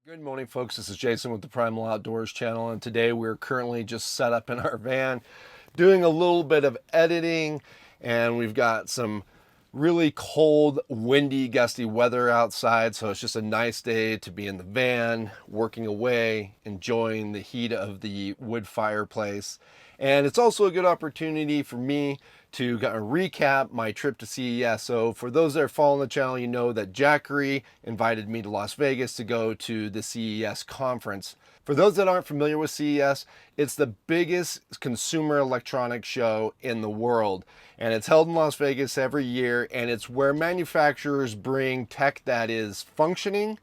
Good morning, folks. This is Jason with the Primal Outdoors channel, and today we're currently just set up in our van doing a little bit of editing, and we've got some really cold, windy, gusty weather outside, so it's just a nice day to be in the van, working away, enjoying the heat of the wood fireplace. And it's also a good opportunity for me to kind of recap my trip to CES. So for those that are following the channel, you know that Jackery invited me to Las Vegas to go to the CES conference. For those that aren't familiar with CES, it's the biggest consumer electronics show in the world. And it's held in Las Vegas every year, and it's where manufacturers bring tech that is functioning,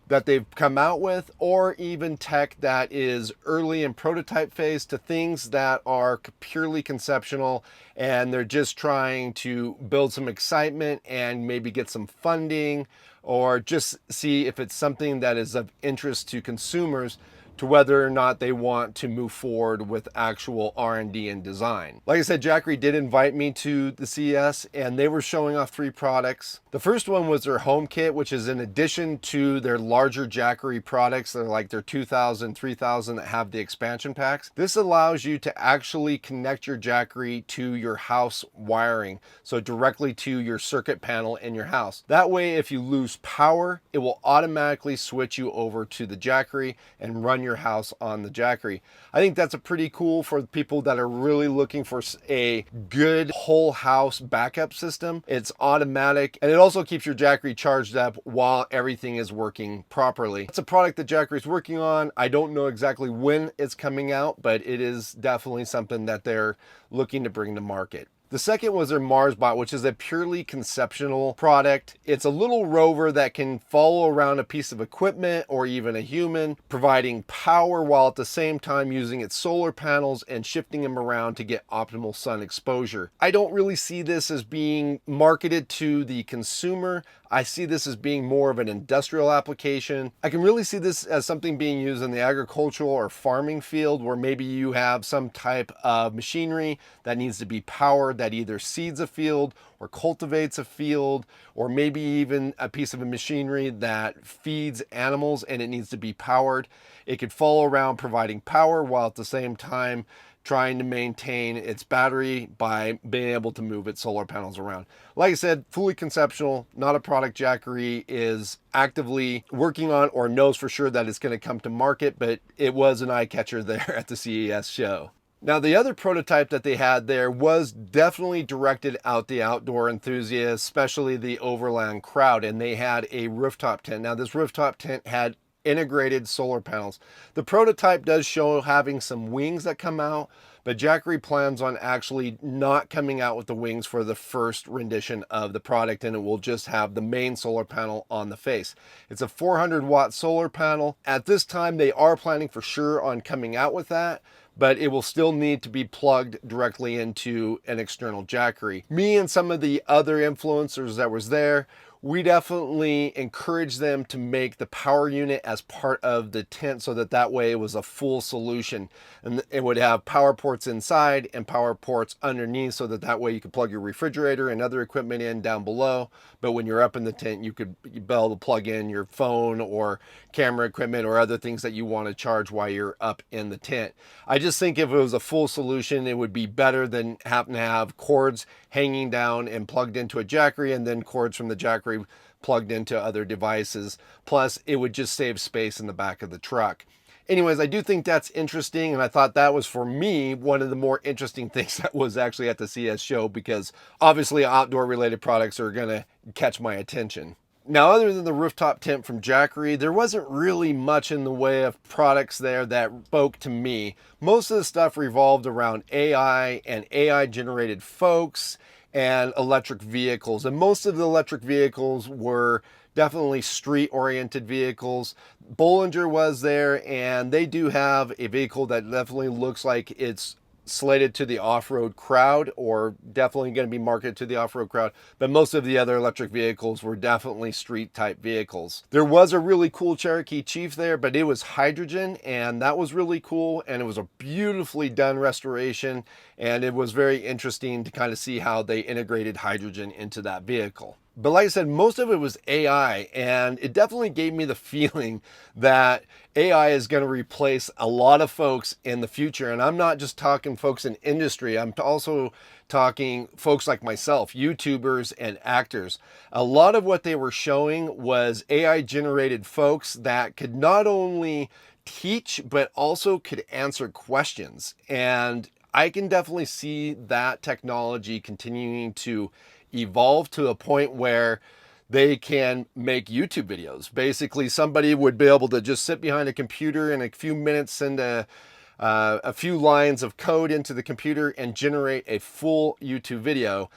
that they've come out with, or even tech that is early in prototype phase to things that are purely conceptual, and they're just trying to build some excitement and maybe get some funding, or just see if it's something that is of interest to consumers, to whether or not they want to move forward with actual R&D and design. Like I said, Jackery did invite me to the CES, and they were showing off 3 products. The first one was their home kit, which is in addition to their larger Jackery products. They're like their 2000, 3000 that have the expansion packs. This allows you to actually connect your Jackery to your house wiring, so directly to your circuit panel in your house. That way, if you lose power, it will automatically switch you over to the Jackery and run your house on the Jackery. I think that's a pretty cool for people that are really looking for a good whole house backup system. It's automatic, and it also keeps your Jackery charged up while everything is working properly. It's a product that Jackery is working on. I don't know exactly when it's coming out, but it is definitely something that they're looking to bring to market. The second was their Mars Bot, which is a purely conceptual product. It's a little rover that can follow around a piece of equipment or even a human, providing power while at the same time using its solar panels and shifting them around to get optimal sun exposure. I don't really see this as being marketed to the consumer. I see this as being more of an industrial application. I can really see this as something being used in the agricultural or farming field, where maybe you have some type of machinery that needs to be powered, that either seeds a field or cultivates a field, or maybe even a piece of a machinery that feeds animals and it needs to be powered. It could follow around providing power while at the same time trying to maintain its battery by being able to move its solar panels around. Like I said, fully conceptual, not a product Jackery is actively working on or knows for sure that it's going to come to market, but it was an eye catcher there at the CES show. Now, the other prototype that they had there was definitely directed out the outdoor enthusiasts, especially the overland crowd, and they had a rooftop tent. Now, this rooftop tent had integrated solar panels. The prototype does show having some wings that come out, but Jackery plans on actually not coming out with the wings for the first rendition of the product, and it will just have the main solar panel on the face. It's a 400-watt solar panel. At this time, they are planning for sure on coming out with that, but it will still need to be plugged directly into an external Jackery. Me and some of the other influencers that was there, we definitely encourage them to make the power unit as part of the tent, so that way it was a full solution, and it would have power ports inside and power ports underneath, so that way you could plug your refrigerator and other equipment in down below, but when you're up in the tent, you could be able to plug in your phone or camera equipment or other things that you want to charge while you're up in the tent. I just think if it was a full solution, it would be better than having to have cords hanging down and plugged into a Jackery, and then cords from the Jackery plugged into other devices. Plus, it would just save space in the back of the truck. Anyways, I do think that's interesting, and I thought that was, for me, one of the more interesting things that was actually at the CES show, because obviously outdoor related products are going to catch my attention. Now, other than the rooftop tent from Jackery, there wasn't really much in the way of products there that spoke to me. Most of the stuff revolved around AI and AI generated folks and electric vehicles. And most of the electric vehicles were definitely street-oriented vehicles. Bollinger was there, and they do have a vehicle that definitely looks like it's slated to the off-road crowd, or definitely going to be marketed to the off-road crowd, but most of the other electric vehicles were definitely street type vehicles. There was a really cool Cherokee Chief there, but it was hydrogen, and that was really cool, and it was a beautifully done restoration, and it was very interesting to kind of see how they integrated hydrogen into that vehicle. But like I said, most of it was AI, and it definitely gave me the feeling that AI is going to replace a lot of folks in the future. And I'm not just talking folks in industry, I'm also talking folks like myself, YouTubers and actors. A lot of what they were showing was AI generated folks that could not only teach, but also could answer questions. And I can definitely see that technology continuing to evolve to a point where they can make YouTube videos. Basically, somebody would be able to just sit behind a computer in a few minutes, send a few lines of code into the computer and generate a full YouTube video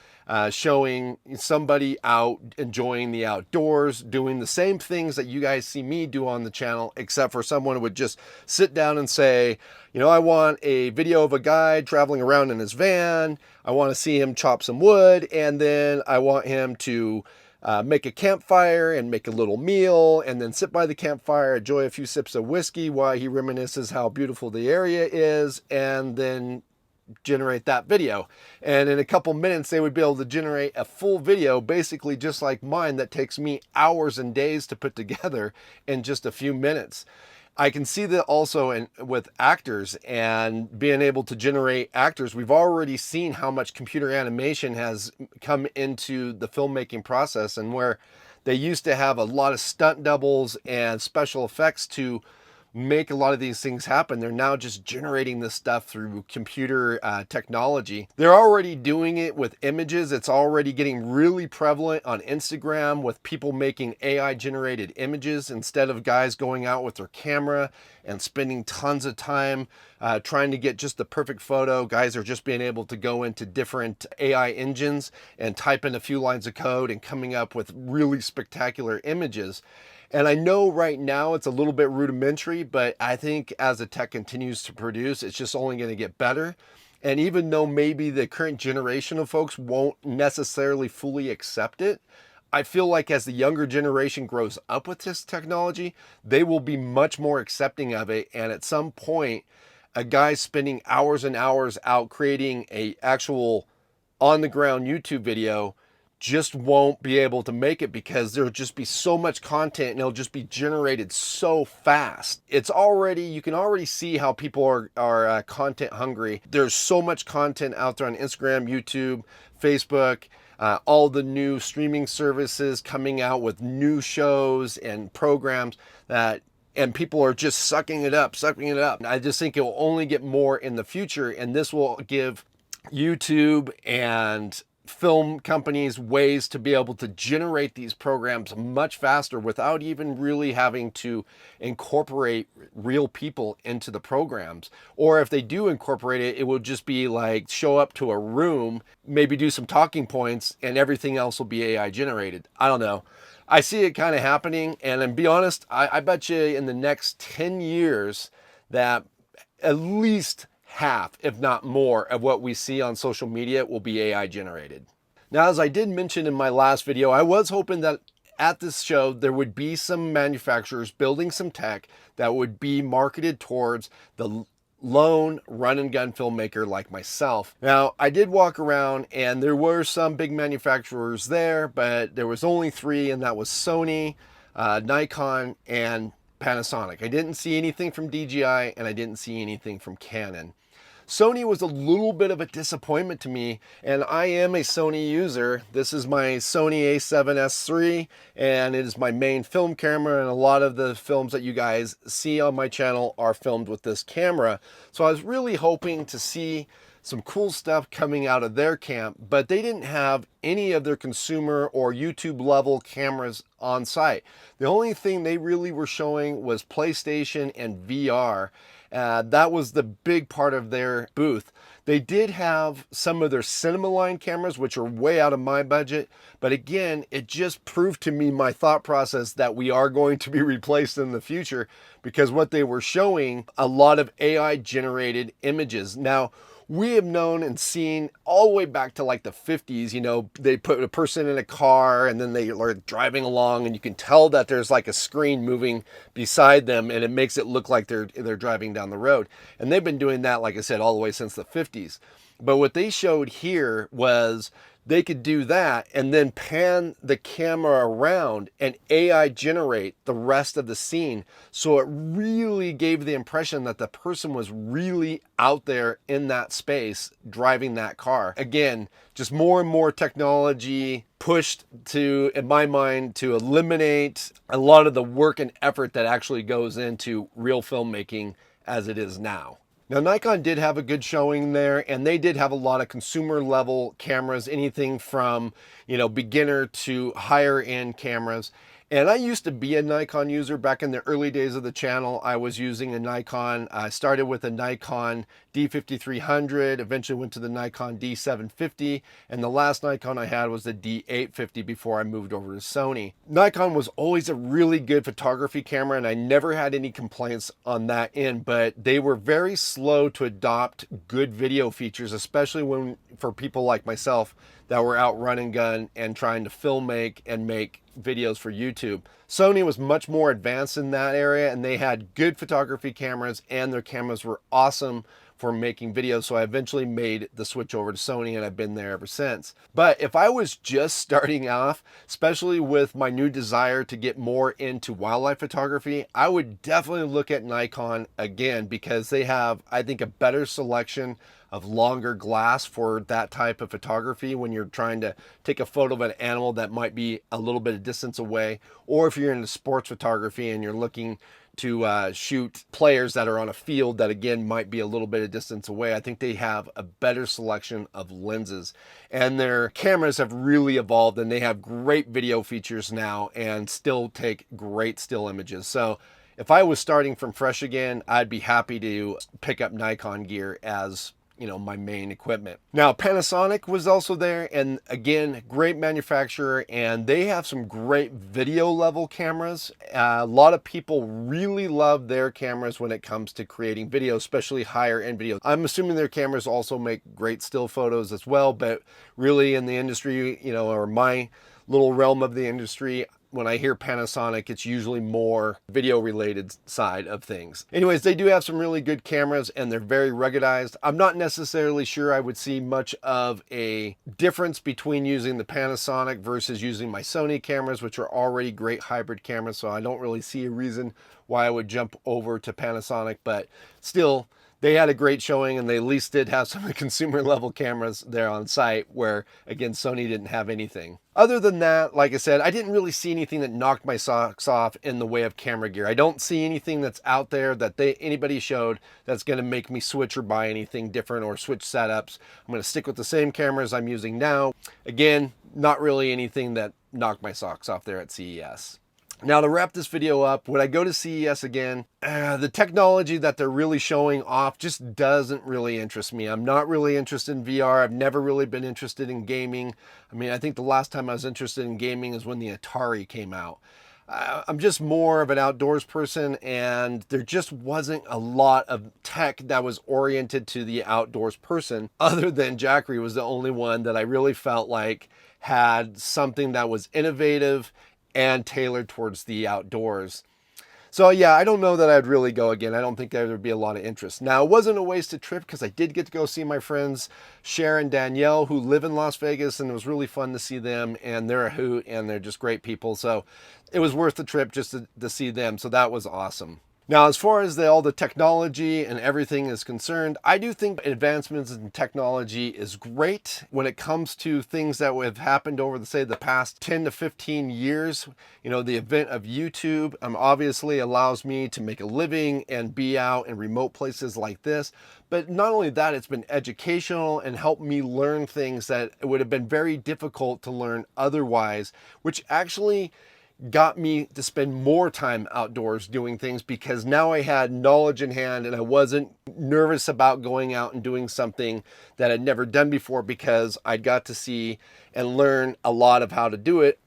showing somebody out enjoying the outdoors, doing the same things that you guys see me do on the channel, except for someone would just sit down and say, you know, I want a video of a guy traveling around in his van. I want to see him chop some wood, and then I want him to make a campfire and make a little meal, and then sit by the campfire, enjoy a few sips of whiskey while he reminisces how beautiful the area is, and then generate that video. And in a couple minutes, they would be able to generate a full video, basically just like mine, that takes me hours and days to put together in just a few minutes. I can see that also with actors and being able to generate actors. We've already seen how much computer animation has come into the filmmaking process, and where they used to have a lot of stunt doubles and special effects to make a lot of these things happen. They're now just generating this stuff through computer technology. They're already doing it with images. It's already getting really prevalent on Instagram with people making AI generated images instead of guys going out with their camera and spending tons of time trying to get just the perfect photo. Guys are just being able to go into different AI engines and type in a few lines of code and coming up with really spectacular images. And I know right now it's a little bit rudimentary, but I think as the tech continues to produce, it's just only going to get better. And even though maybe the current generation of folks won't necessarily fully accept it, I feel like as the younger generation grows up with this technology, they will be much more accepting of it. And at some point, a guy spending hours and hours out creating a actual on the ground YouTube video just won't be able to make it, because there'll just be so much content and it'll just be generated so fast. It's already, you can already see how people are content hungry. There's so much content out there on Instagram, YouTube, Facebook, all the new streaming services coming out with new shows and programs and people are just sucking it up. I just think it will only get more in the future, and this will give YouTube and film companies ways to be able to generate these programs much faster without even really having to incorporate real people into the programs. Or if they do incorporate it, it will just be like show up to a room, maybe do some talking points, and everything else will be AI generated. I don't know. I see it kind of happening, and to be honest, I bet you in the next 10 years that at least half, if not more, of what we see on social media will be AI generated. Now, as I did mention in my last video, I was hoping that at this show there would be some manufacturers building some tech that would be marketed towards the lone run and gun filmmaker like myself. Now, I did walk around and there were some big manufacturers there, but there was only three, and that was Sony, Nikon, and Panasonic. I didn't see anything from DJI, and I didn't see anything from Canon. Sony was a little bit of a disappointment to me, and I am a Sony user. This is my Sony a7S III, and it is my main film camera, and a lot of the films that you guys see on my channel are filmed with this camera. So I was really hoping to see some cool stuff coming out of their camp, but they didn't have any of their consumer or YouTube level cameras on site. The only thing they really were showing was PlayStation and VR. That was the big part of their booth. They did have some of their cinema line cameras, which are way out of my budget. But again, it just proved to me my thought process that we are going to be replaced in the future, because what they were showing, a lot of AI generated images. Now, we have known and seen all the way back to like the 50s, you know, they put a person in a car and then they are driving along and you can tell that there's like a screen moving beside them and it makes it look like they're driving down the road. And they've been doing that, like I said, all the way since the 50s. But what they showed here was they could do that and then pan the camera around and AI generate the rest of the scene. So it really gave the impression that the person was really out there in that space driving that car. Again, just more and more technology pushed to, in my mind, to eliminate a lot of the work and effort that actually goes into real filmmaking as it is now. Now, Nikon did have a good showing there, and they did have a lot of consumer level cameras, anything from, beginner to higher end cameras. And I used to be a Nikon user back in the early days of the channel. I was using a Nikon. I started with a Nikon D5300, eventually went to the Nikon D750, and the last Nikon I had was the D850 before I moved over to Sony. Nikon was always a really good photography camera, and I never had any complaints on that end, but they were very slow to adopt good video features, especially for people like myself that were out run and gun and trying to filmmake and make videos for YouTube. Sony was much more advanced in that area, and they had good photography cameras, and their cameras were awesome for making videos. So I eventually made the switch over to Sony, and I've been there ever since. But if I was just starting off, especially with my new desire to get more into wildlife photography, I would definitely look at Nikon again, because they have, I think, a better selection of longer glass for that type of photography when you're trying to take a photo of an animal that might be a little bit of distance away, or if you're into sports photography and you're looking to shoot players that are on a field that, again, might be a little bit of distance away. I think they have a better selection of lenses, and their cameras have really evolved, and they have great video features now and still take great still images. So if I was starting from fresh again, I'd be happy to pick up Nikon gear as my main equipment. Now, Panasonic was also there, and again, great manufacturer, and they have some great video level cameras. A lot of people really love their cameras when it comes to creating video, especially higher end videos. I'm assuming their cameras also make great still photos as well, but really in the industry, or my little realm of the industry, when I hear Panasonic, it's usually more video related side of things. Anyways, they do have some really good cameras, and they're very ruggedized. I'm not necessarily sure I would see much of a difference between using the Panasonic versus using my Sony cameras, which are already great hybrid cameras. So I don't really see a reason why I would jump over to Panasonic, but still, they had a great showing, and they at least did have some consumer level cameras there on site, where again, Sony didn't have anything. Other than that, like I said, I didn't really see anything that knocked my socks off in the way of camera gear. I don't see anything that's out there that anybody showed that's going to make me switch or buy anything different or switch setups. I'm going to stick with the same cameras I'm using now. Again, not really anything that knocked my socks off there at CES. Now, to wrap this video up, would I go to CES again? The technology that they're really showing off just doesn't really interest me. I'm not really interested in VR. I've never really been interested in gaming. I mean, I think the last time I was interested in gaming is when the Atari came out. I'm just more of an outdoors person, and there just wasn't a lot of tech that was oriented to the outdoors person, other than Jackery was the only one that I really felt like had something that was innovative and tailored towards the outdoors. So yeah, I don't know that I'd really go again. I don't think there would be a lot of interest. Now, it wasn't a wasted trip, because I did get to go see my friends Cher and Danielle, who live in Las Vegas, and it was really fun to see them, and they're a hoot, and they're just great people. So it was worth the trip just to see them. So that was awesome. Now, as far as all the technology and everything is concerned, I do think advancements in technology is great when it comes to things that have happened over the past 10 to 15 years. The event of YouTube obviously allows me to make a living and be out in remote places like this. But not only that, it's been educational and helped me learn things that it would have been very difficult to learn otherwise, which actually got me to spend more time outdoors doing things, because now I had knowledge in hand and I wasn't nervous about going out and doing something that I'd never done before, because I'd got to see and learn a lot of how to do it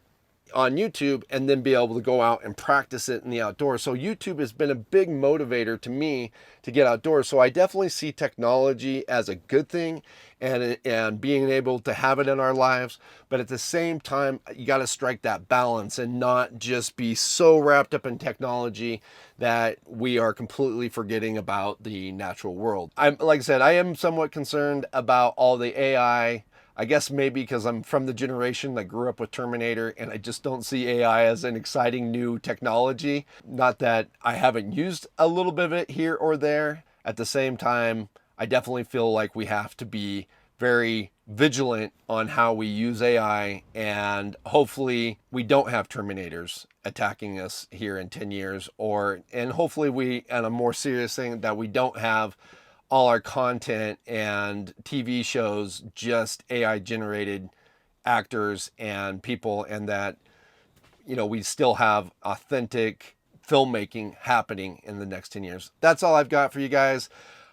on YouTube and then be able to go out and practice it in the outdoors. So YouTube has been a big motivator to me to get outdoors. So I definitely see technology as a good thing, and being able to have it in our lives. But at the same time, you got to strike that balance and not just be so wrapped up in technology that we are completely forgetting about the natural world. Like I said, I am somewhat concerned about all the AI I guess maybe because I'm from the generation that grew up with Terminator and I just don't see AI as an exciting new technology. Not that I haven't used a little bit of it here or there. At the same time, I definitely feel like we have to be very vigilant on how we use AI, and hopefully we don't have Terminators attacking us here in 10 years, and hopefully we, and a more serious thing, that we don't have all our content and TV shows just AI generated actors and people, and that, you know, we still have authentic filmmaking happening in the next 10 years. That's all I've got for you guys.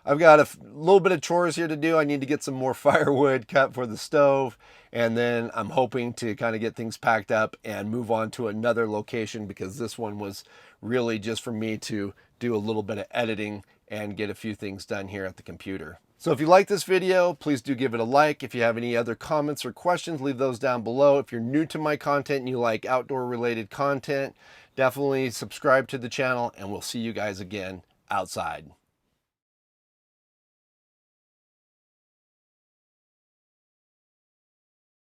I've got a little bit of chores here to do. I need to get some more firewood cut for the stove. And then I'm hoping to kind of get things packed up and move on to another location, because this one was really just for me to do a little bit of editing and get a few things done here at the computer. So if you like this video, please do give it a like. If you have any other comments or questions, leave those down below. If you're new to my content and you like outdoor related content, definitely subscribe to the channel, and we'll see you guys again outside.